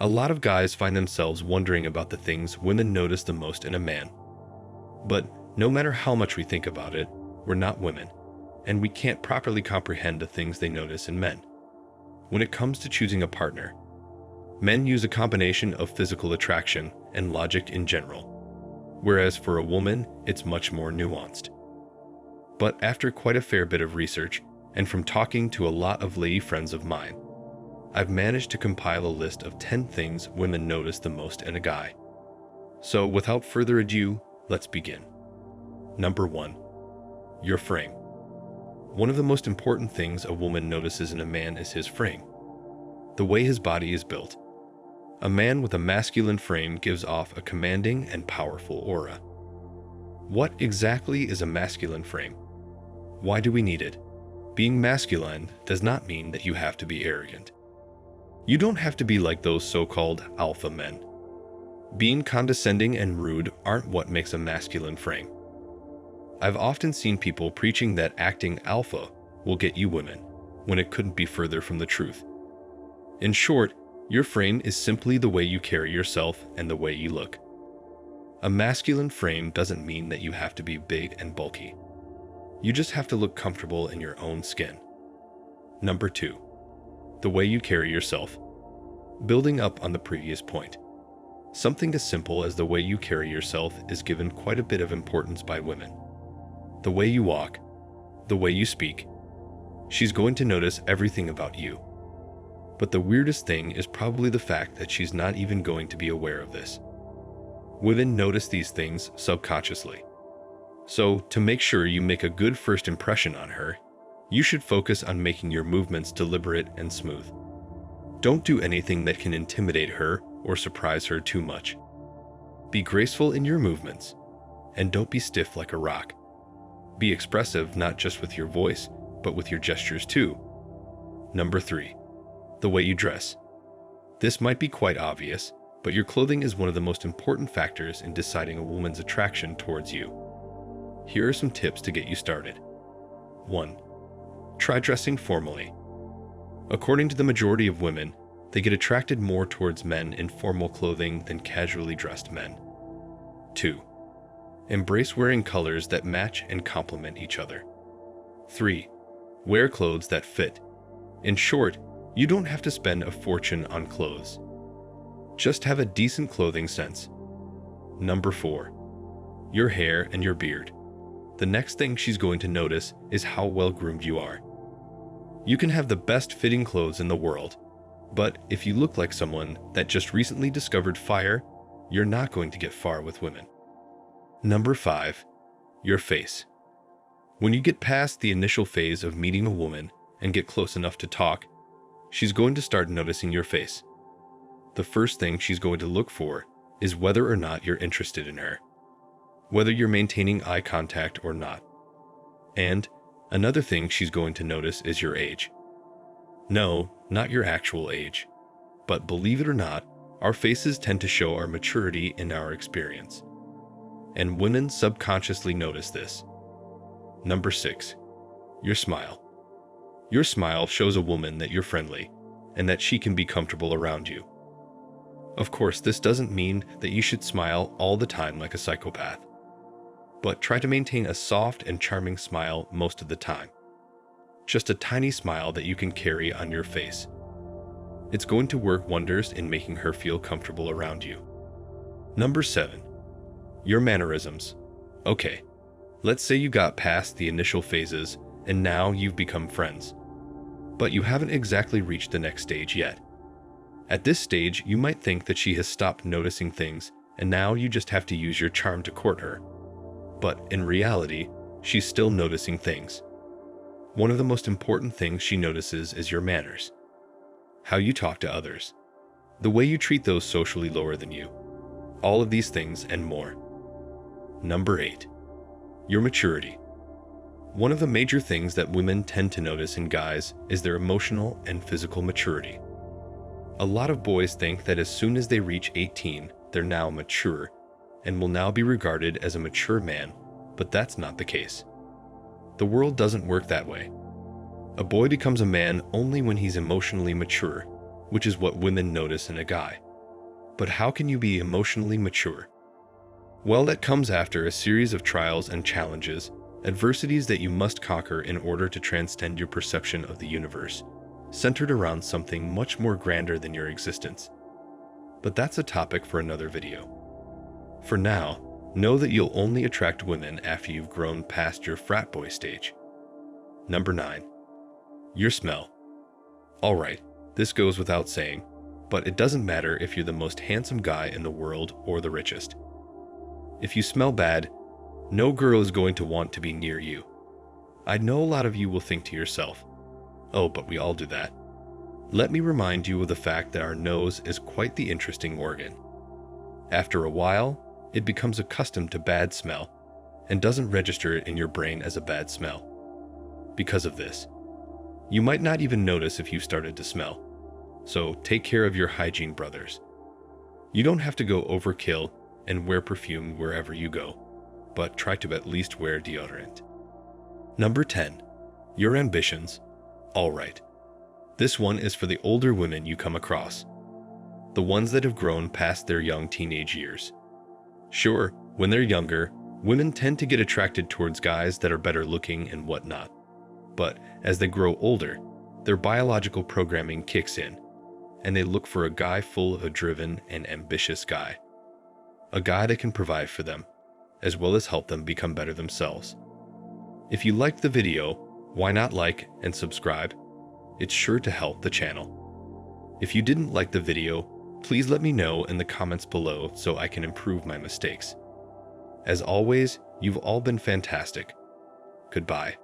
A lot of guys find themselves wondering about the things women notice the most in a man. But no matter how much we think about it, we're not women, and we can't properly comprehend the things they notice in men. When it comes to choosing a partner, men use a combination of physical attraction and logic in general, whereas for a woman, it's much more nuanced. But after quite a fair bit of research, and from talking to a lot of lady friends of mine, I've managed to compile a list of 10 things women notice the most in a guy. So without further ado, let's begin. Number 1. Your frame. One of the most important things a woman notices in a man is his frame, the way his body is built. A man with a masculine frame gives off a commanding and powerful aura. What exactly is a masculine frame? Why do we need it? Being masculine does not mean that you have to be arrogant. You don't have to be like those so-called alpha men. Being condescending and rude aren't what makes a masculine frame. I've often seen people preaching that acting alpha will get you women, when it couldn't be further from the truth. In short, your frame is simply the way you carry yourself and the way you look. A masculine frame doesn't mean that you have to be big and bulky. You just have to look comfortable in your own skin. Number 2. The way you carry yourself. Building up on the previous point, something as simple as the way you carry yourself is given quite a bit of importance by women. The way you walk, the way you speak. She's going to notice everything about you. But the weirdest thing is probably the fact that she's not even going to be aware of this. Women notice these things subconsciously. So, to make sure you make a good first impression on her, you should focus on making your movements deliberate and smooth. Don't do anything that can intimidate her or surprise her too much. Be graceful in your movements, and don't be stiff like a rock. Be expressive not just with your voice, but with your gestures too. Number 3. The way you dress. This might be quite obvious, but your clothing is one of the most important factors in deciding a woman's attraction towards you. Here are some tips to get you started. 1. Try dressing formally. According to the majority of women, they get attracted more towards men in formal clothing than casually dressed men. 2. Embrace wearing colors that match and complement each other. 3. Wear clothes that fit. In short, you don't have to spend a fortune on clothes. Just have a decent clothing sense. Number 4. Your hair and your beard. The next thing she's going to notice is how well groomed you are. You can have the best fitting clothes in the world, but if you look like someone that just recently discovered fire, you're not going to get far with women. Number 5. Your face. When you get past the initial phase of meeting a woman and get close enough to talk, she's going to start noticing your face. The first thing she's going to look for is whether or not you're interested in her, whether you're maintaining eye contact or not. And another thing she's going to notice is your age. No, not your actual age, but believe it or not, our faces tend to show our maturity in our experience. And women subconsciously notice this. Number 6. Your smile. Your smile shows a woman that you're friendly and that she can be comfortable around you. Of course, this doesn't mean that you should smile all the time like a psychopath, but try to maintain a soft and charming smile most of the time. Just a tiny smile that you can carry on your face. It's going to work wonders in making her feel comfortable around you. Number 7. Your mannerisms. Okay, let's say you got past the initial phases and now you've become friends. But you haven't exactly reached the next stage yet. At this stage, you might think that she has stopped noticing things and now you just have to use your charm to court her. But in reality, she's still noticing things. One of the most important things she notices is your manners. How you talk to others. The way you treat those socially lower than you. All of these things and more. Number 8. Your maturity. One of the major things that women tend to notice in guys is their emotional and physical maturity. A lot of boys think that as soon as they reach 18, they're now mature and will now be regarded as a mature man, but that's not the case. The world doesn't work that way. A boy becomes a man only when he's emotionally mature, which is what women notice in a guy. But how can you be emotionally mature? Well, that comes after a series of trials and challenges, adversities that you must conquer in order to transcend your perception of the universe, centered around something much more grander than your existence. But that's a topic for another video. For now, know that you'll only attract women after you've grown past your frat boy stage. Number 9. Your smell. Alright, this goes without saying, but it doesn't matter if you're the most handsome guy in the world or the richest. If you smell bad, no girl is going to want to be near you. I know a lot of you will think to yourself, oh, but we all do that. Let me remind you of the fact that our nose is quite the interesting organ. After a while, it becomes accustomed to bad smell and doesn't register it in your brain as a bad smell. Because of this, you might not even notice if you started to smell. So take care of your hygiene, brothers. You don't have to go overkill and wear perfume wherever you go, but try to at least wear deodorant. Number 10. Your ambitions. Alright. This one is for the older women you come across. The ones that have grown past their young teenage years. Sure, when they're younger, women tend to get attracted towards guys that are better looking and whatnot. But as they grow older, their biological programming kicks in, and they look for a guy full of a driven and ambitious guy. A guy that can provide for them, as well as help them become better themselves. If you liked the video, why not like and subscribe? It's sure to help the channel. If you didn't like the video, please let me know in the comments below so I can improve my mistakes. As always, you've all been fantastic. Goodbye.